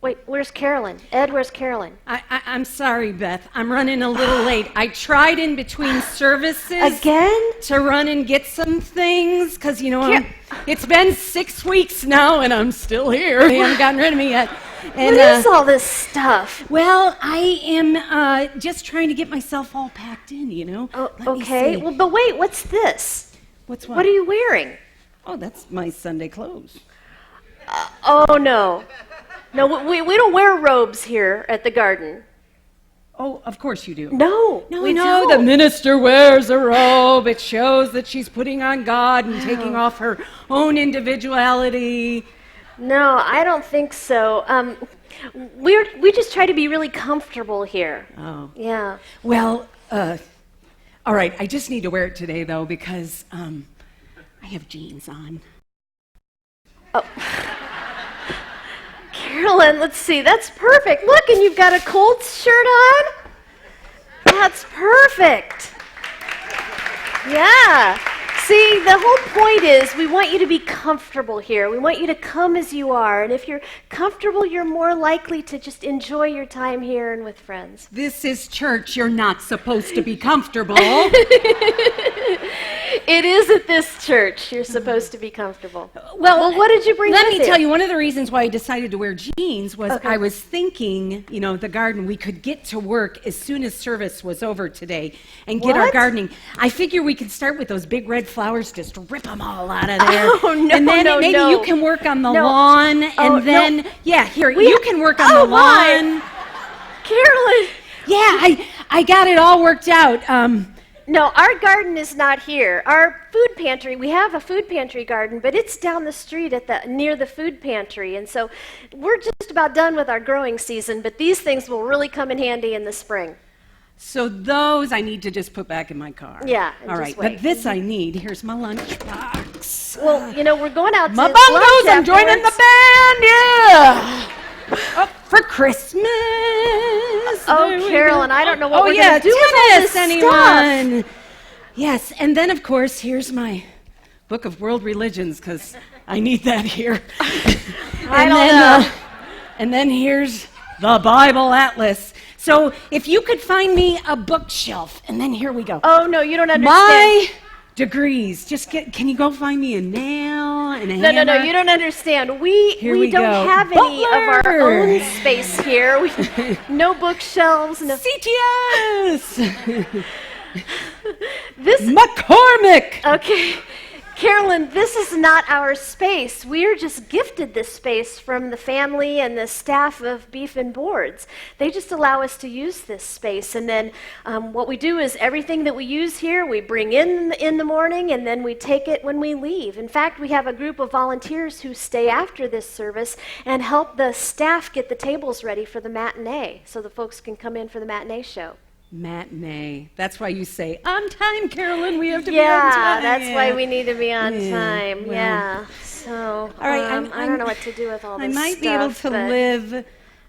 Wait, where's Carolyn? Ed, where's Carolyn? I'm sorry, Beth. I'm running a little late. I tried in between services Again? to run and get some things because, it's been 6 weeks now and I'm still here. They haven't gotten rid of me yet. And, what is all this stuff? Well, I am just trying to get myself all packed in, Oh, okay. Well, but wait, what's this? What's what? What are you wearing? Oh, that's my Sunday clothes. Oh, no. No, we don't wear robes here at the garden. Oh, of course you do. No, we know the minister wears a robe. It shows that she's putting on God and taking off her own individuality. No, I don't think so. We just try to be really comfortable here. Oh. Yeah. Well, all right, I just need to wear it today, though, because I have jeans on. Oh. Carolyn, let's see, that's perfect. Look, and you've got a Colts shirt on? That's perfect. Yeah. See, the whole point is we want you to be comfortable here. We want you to come as you are. And if you're comfortable, you're more likely to just enjoy your time here and with friends. This is church. You're not supposed to be comfortable. It is at this church. You're supposed to be comfortable. Well, what did you bring with you? Let me tell you, one of the reasons why I decided to wear jeans was I was thinking, the garden, we could get to work as soon as service was over today and get our gardening. I figure we could start with those big red flowers, just rip them all out of there. Oh, no, and then maybe you can work on the lawn, and then, you can work on the lawn. Carolyn. Yeah, I got it all worked out. No, our garden is not here. Our food pantry, we have a food pantry garden, but it's down the street near the food pantry. And so we're just about done with our growing season, but these things will really come in handy in the spring. So those I need to just put back in my car. Yeah. All right, but this I need. Here's my lunchbox. Well, we're going out to my lunch bongos, I'm joining the band, yeah! For Christmas. Oh, Carolyn, I don't know what we're going to do with all this anyone. Stuff. Yes, and then, of course, here's my book of world religions, because I need that here. I don't know. And then here's the Bible Atlas. So if you could find me a bookshelf, and then here we go. Oh, no, you don't understand. My degrees. Can you go find me a nail and a hammer? No, you don't understand. We don't have any of our own space here. No bookshelves. No CTS. This McCormick. Okay. Carolyn, this is not our space. We're just gifted this space from the family and the staff of Beef and Boards. They just allow us to use this space. And then what we do is everything that we use here, we bring in the morning, and then we take it when we leave. In fact, we have a group of volunteers who stay after this service and help the staff get the tables ready for the matinee so the folks can come in for the matinee show. Matinee. That's why you say, on time, Carolyn, we have to be on time. Yeah, that's why we need to be on time. Well, yeah. So, all right, I don't know what to do with all this stuff. I might be able to live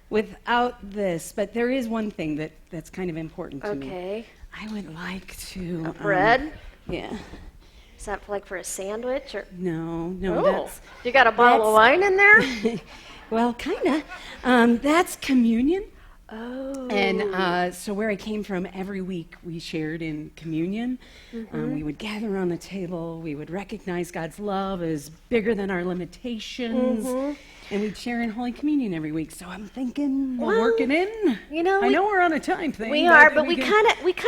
without this, but there is one thing that's kind of important to me. Okay. I would like to... bread? Yeah. Is that like for a sandwich? Or? No. Oh, you got a bottle of wine in there? Well, kind of. That's communion. Oh. And so where I came from, every week we shared in communion. Mm-hmm. We would gather around the table. We would recognize God's love as bigger than our limitations. Mm-hmm. And we'd share in Holy Communion every week. So I'm thinking we'll work it in. I know we're on a time thing. We are, but we kind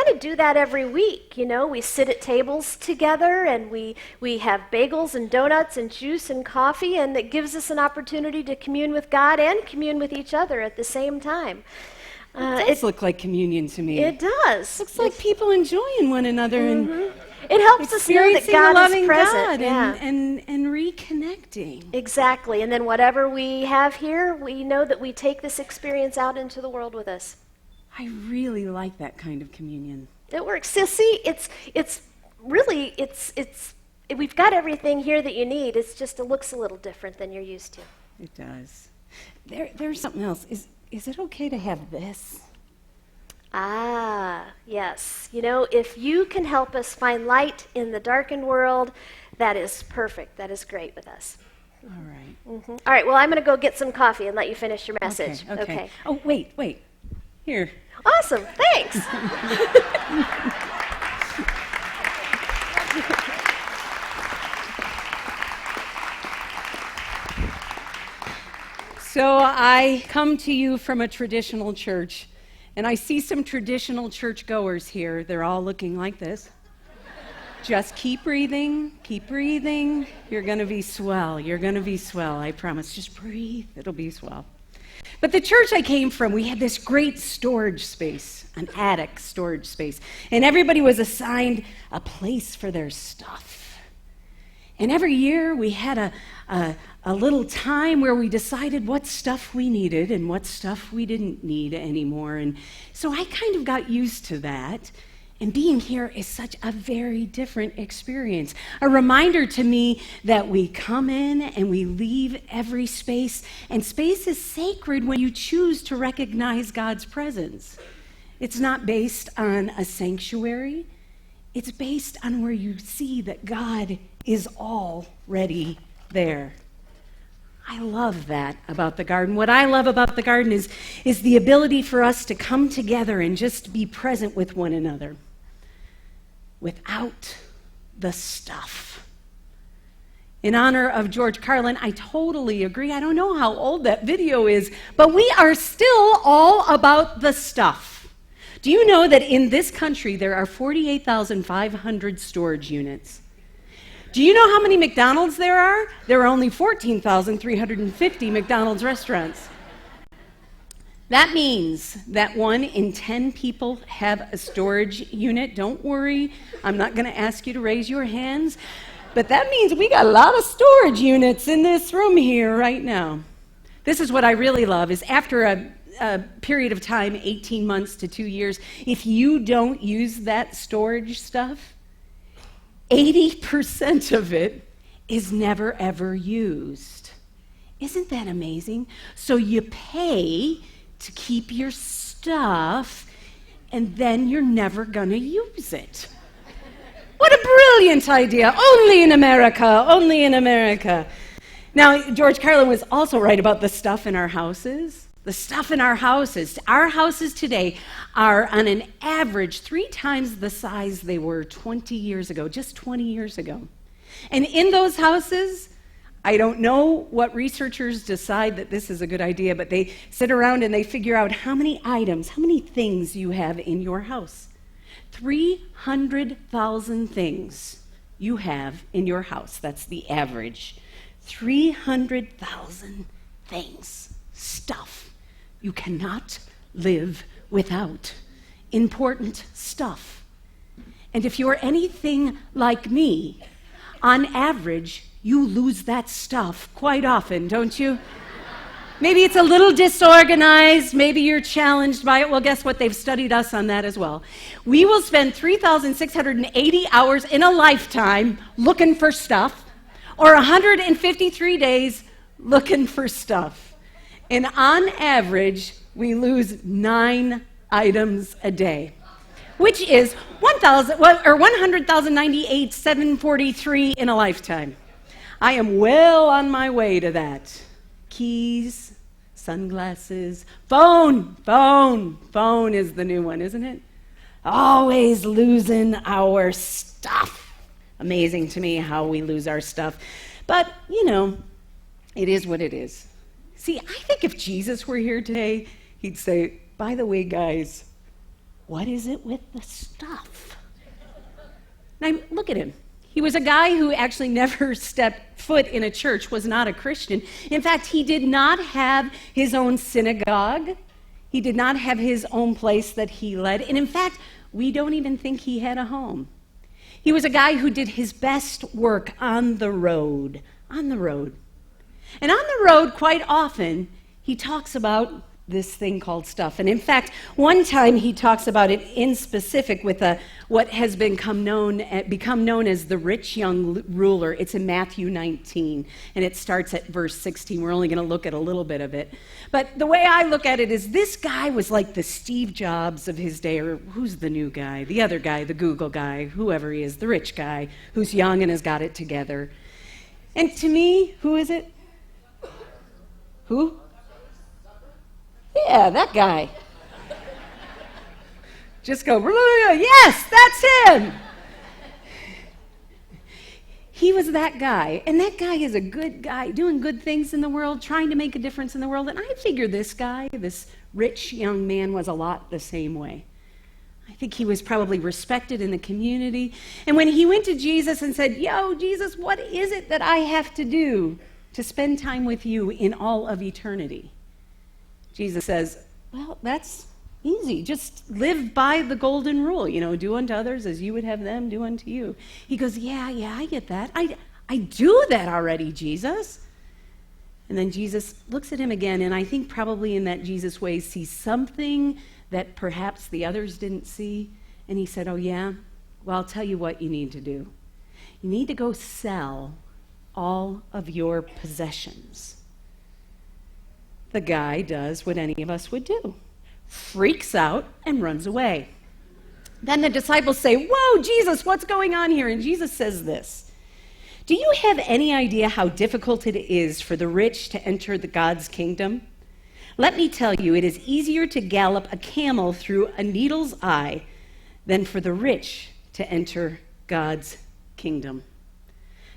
of do that every week. We sit at tables together, and we have bagels and donuts and juice and coffee, and it gives us an opportunity to commune with God and commune with each other at the same time. It does look like communion to me. It does. Looks like people enjoying one another and it helps us know that God is present. And reconnecting. Exactly. And then whatever we have here, we know that we take this experience out into the world with us. I really like that kind of communion. It works. See, it's we've got everything here that you need. It's just it looks a little different than you're used to. It does. There's something else. Is it okay to have this? Ah, yes. If you can help us find light in the darkened world, that is perfect. That is great with us. All right. All right, well, I'm going to go get some coffee and let you finish your message. Okay. Oh, wait. Here. Awesome, thanks. So I come to you from a traditional church, and I see some traditional churchgoers here. They're all looking like this. Just keep breathing, keep breathing. You're going to be swell. You're going to be swell, I promise. Just breathe. It'll be swell. But the church I came from, we had this great storage space, an attic storage space, and everybody was assigned a place for their stuff. And every year we had a little time where we decided what stuff we needed and what stuff we didn't need anymore. And so I kind of got used to that. And being here is such a very different experience. A reminder to me that we come in and we leave every space, and space is sacred when you choose to recognize God's presence. It's not based on a sanctuary. It's based on where you see that God is already there. I love that about the garden. What I love about the garden is the ability for us to come together and just be present with one another without the stuff. In honor of George Carlin, I totally agree. I don't know how old that video is, but we are still all about the stuff. Do you know that in this country there are 48,500 storage units? Do you know how many McDonald's there are? There are only 14,350 McDonald's restaurants. That means that 1 in 10 people have a storage unit. Don't worry, I'm not going to ask you to raise your hands, but that means we got a lot of storage units in this room here right now. This is what I really love, is after a period of time, 18 months to 2 years, if you don't use that storage stuff, 80% of it is never ever used. Isn't that amazing? So you pay to keep your stuff, and then you're never going to use it. What a brilliant idea. Only in America, only in America. Now, George Carlin was also right about the stuff in our houses. The stuff in our houses. Our houses today are on an average 3 times the size they were 20 years ago, just 20 years ago. And in those houses, I don't know what researchers decide that this is a good idea, but they sit around and they figure out how many items, how many things you have in your house. 300,000 things you have in your house. That's the average. 300,000 things, stuff you cannot live without. Important stuff. And if you're anything like me, on average, you lose that stuff quite often, don't you? Maybe it's a little disorganized, maybe you're challenged by it. Well, guess what? They've studied us on that as well. We will spend 3,680 hours in a lifetime looking for stuff, or 153 days looking for stuff. And on average, we lose 9 items a day, which is 100,098,743 in a lifetime. I am well on my way to that. Keys, sunglasses, phone is the new one, isn't it? Always losing our stuff. Amazing to me how we lose our stuff. But, it is what it is. See, I think if Jesus were here today, he'd say, by the way, guys, what is it with the stuff? Now, look at him. He was a guy who actually never stepped foot in a church, was not a Christian. In fact, he did not have his own synagogue. He did not have his own place that he led. And in fact, we don't even think he had a home. He was a guy who did his best work on the road. And on the road, quite often, he talks about this thing called stuff. And in fact, one time he talks about it in specific with what has become known as the rich young ruler. It's in Matthew 19, and it starts at verse 16. We're only going to look at a little bit of it. But the way I look at it is this guy was like the Steve Jobs of his day, or who's the new guy? The other guy, the Google guy, whoever he is, the rich guy who's young and has got it together. And to me, who is it? Who? Yeah, that guy. Just go, yes, that's him. He was that guy, and that guy is a good guy, doing good things in the world, trying to make a difference in the world. And I figure this guy, this rich young man, was a lot the same way. I think he was probably respected in the community. And when he went to Jesus and said, yo, Jesus, what is it that I have to do to spend time with you in all of eternity? Jesus says, well, that's easy. Just live by the golden rule. Do unto others as you would have them do unto you. He goes, yeah, I get that. I do that already, Jesus. And then Jesus looks at him again, and I think probably in that Jesus way sees something that perhaps the others didn't see. And he said, oh, yeah? Well, I'll tell you what you need to do. You need to go sell all of your possessions. The guy does what any of us would do. Freaks out and runs away. Then the disciples say, whoa, Jesus, what's going on here? And Jesus says this, do you have any idea how difficult it is for the rich to enter God's kingdom? Let me tell you, it is easier to gallop a camel through a needle's eye than for the rich to enter God's kingdom.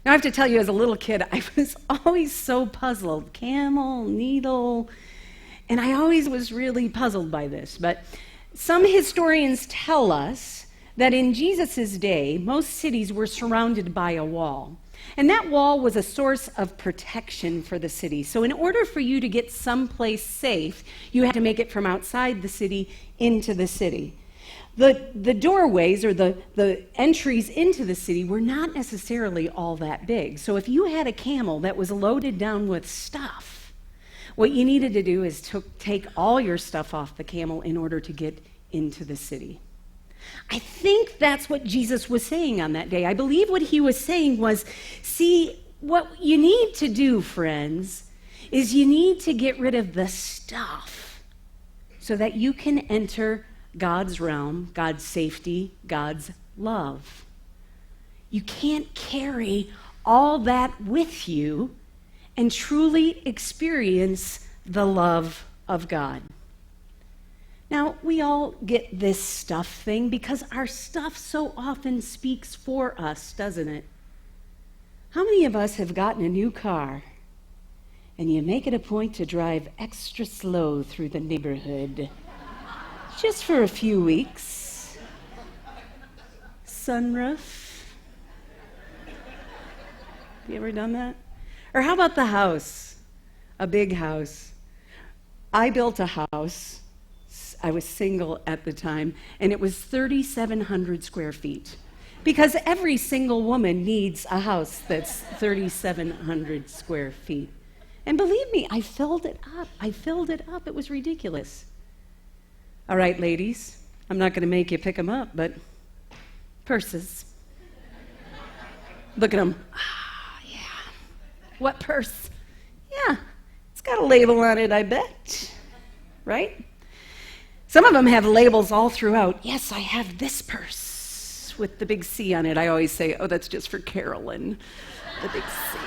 Now I have to tell you, as a little kid, I was always so puzzled. Camel, needle. And I always was really puzzled by this. But some historians tell us that in Jesus' day, most cities were surrounded by a wall. And that wall was a source of protection for the city. So in order for you to get someplace safe, you had to make it from outside the city into the city. The doorways or the entries into the city were not necessarily all that big. So if you had a camel that was loaded down with stuff, what you needed to do is take all your stuff off the camel in order to get into the city. I think that's what Jesus was saying on that day. I believe what he was saying was, see, what you need to do, friends, is you need to get rid of the stuff so that you can enter God's realm, God's safety, God's love. You can't carry all that with you and truly experience the love of God. Now, we all get this stuff thing because our stuff so often speaks for us, doesn't it? How many of us have gotten a new car and you make it a point to drive extra slow through the neighborhood just for a few weeks? Sunroof? You ever done that? Or how about the house? A big house. I built a house. I was single at the time, and it was 3,700 square feet. Because every single woman needs a house that's 3,700 square feet. And believe me, I filled it up. It was ridiculous. All right, ladies, I'm not going to make you pick them up, but purses. Look at them. Yeah. What purse? Yeah, it's got a label on it, I bet. Right? Some of them have labels all throughout. Yes, I have this purse with the big C on it. I always say, oh, that's just for Carolyn, the big C.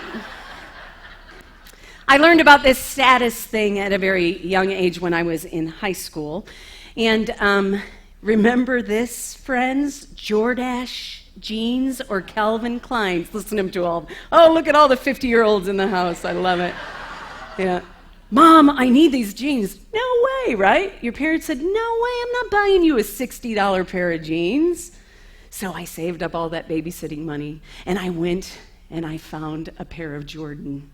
I learned about this status thing at a very young age when I was in high school. And remember this, friends? Jordache jeans or Calvin Klein's. Listen to them to all. Oh, look at all the 50-year-olds in the house. I love it. Yeah. Mom, I need these jeans. No way, right? Your parents said, no way, I'm not buying you a $60 pair of jeans. So I saved up all that babysitting money, and I went and I found a pair of Jordache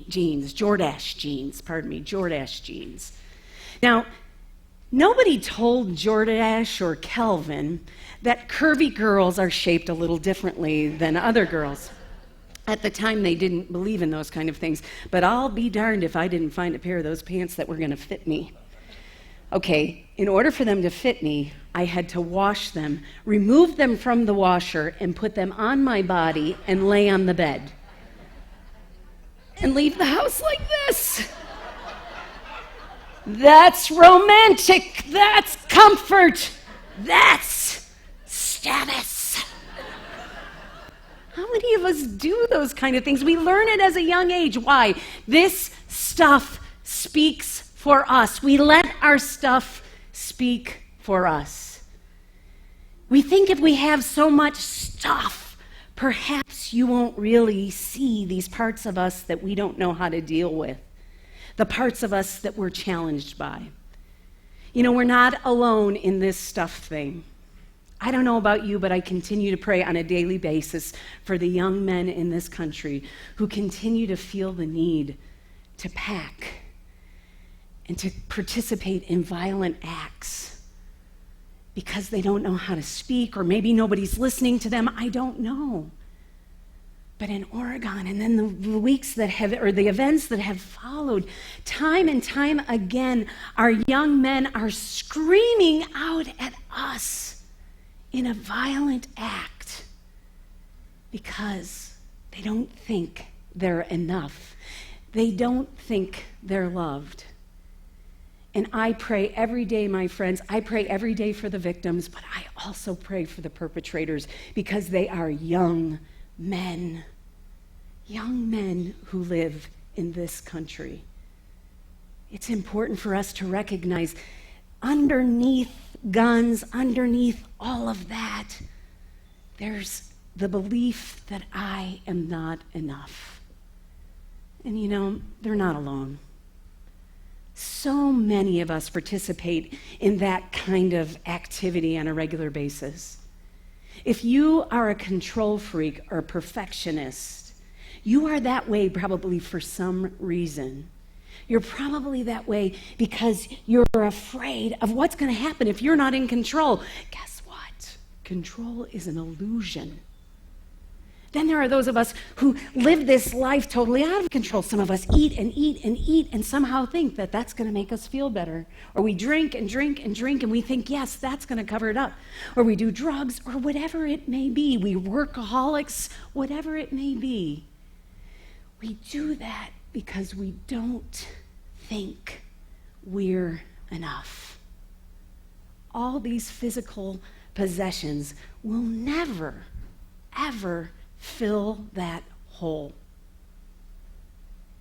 jeans. Now, nobody told Jordache or Calvin that curvy girls are shaped a little differently than other girls. At the time, they didn't believe in those kind of things, but I'll be darned if I didn't find a pair of those pants that were going to fit me. Okay, in order for them to fit me, I had to wash them, remove them from the washer, and put them on my body and lay on the bed. And leave the house like this. That's romantic. That's comfort. That's status. How many of us do those kind of things? We learn it as a young age. Why? This stuff speaks for us. We let our stuff speak for us. We think if we have so much stuff, perhaps you won't really see these parts of us that we don't know how to deal with, the parts of us that we're challenged by. You know, we're not alone in this stuff thing. I don't know about you, but I continue to pray on a daily basis for the young men in this country who continue to feel the need to pack and to participate in violent acts because they don't know how to speak, or maybe nobody's listening to them. I don't know. But in Oregon, and then the weeks that have, or the events that have followed, time and time again, our young men are screaming out at us in a violent act because they don't think they're enough. They don't think they're loved. And I pray every day, my friends, I pray every day for the victims, but I also pray for the perpetrators because they are young men who live in this country. It's important for us to recognize underneath guns, underneath all of that, there's the belief that I am not enough. And you know, they're not alone. So many of us participate in that kind of activity on a regular basis. If you are a control freak or a perfectionist, you are that way probably for some reason. You're probably that way because you're afraid of what's going to happen if you're not in control. Guess what? Control is an illusion. Then there are those of us who live this life totally out of control. Some of us eat and eat and eat and somehow think that that's going to make us feel better. Or we drink and drink and drink and we think, yes, that's going to cover it up. Or we do drugs or whatever it may be. We workaholics, whatever it may be. We do that because we don't think we're enough. All these physical possessions will never, ever fill that hole.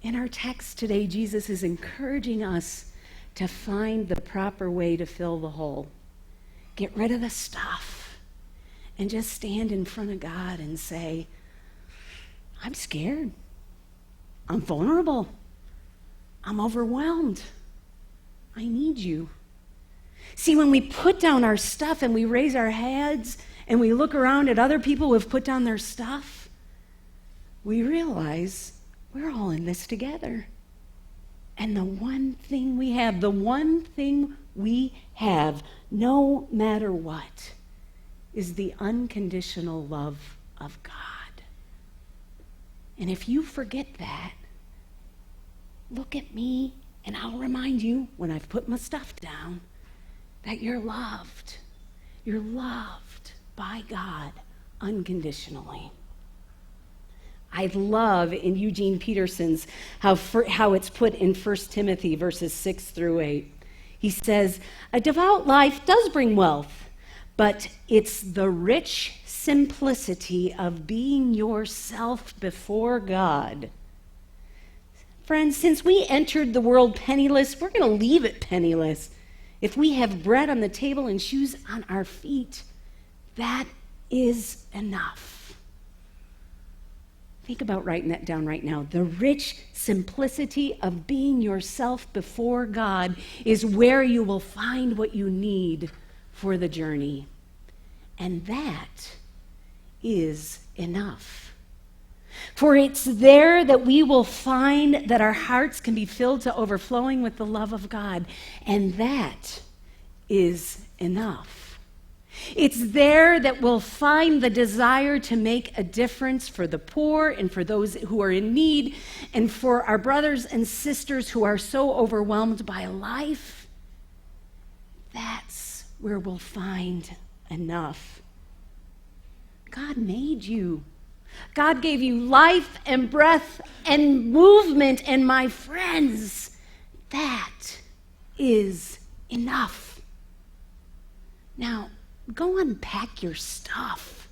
In our text today, Jesus is encouraging us to find the proper way to fill the hole. Get rid of the stuff and just stand in front of God and say, I'm scared. I'm vulnerable. I'm overwhelmed. I need you. See, when we put down our stuff and we raise our heads and we look around at other people who have put down their stuff, we realize we're all in this together. And the one thing we have, no matter what, is the unconditional love of God. And if you forget that, look at me and I'll remind you when I've put my stuff down that you're loved. You're loved by God unconditionally. I love in Eugene Peterson's how it's put in 1 Timothy verses 6 through 8. He says, a devout life does bring wealth, but it's the rich simplicity of being yourself before God. Friends, since we entered the world penniless, we're going to leave it penniless. If we have bread on the table and shoes on our feet, that is enough. Think about writing that down right now. The rich simplicity of being yourself before God is where you will find what you need for the journey. And that is enough. For it's there that we will find that our hearts can be filled to overflowing with the love of God. And that is enough. It's there that we'll find the desire to make a difference for the poor and for those who are in need and for our brothers and sisters who are so overwhelmed by life. That's where we'll find enough. God made you. God gave you life and breath and movement, and my friends, that is enough. Now, go unpack your stuff.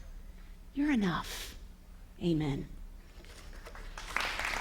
You're enough. Amen.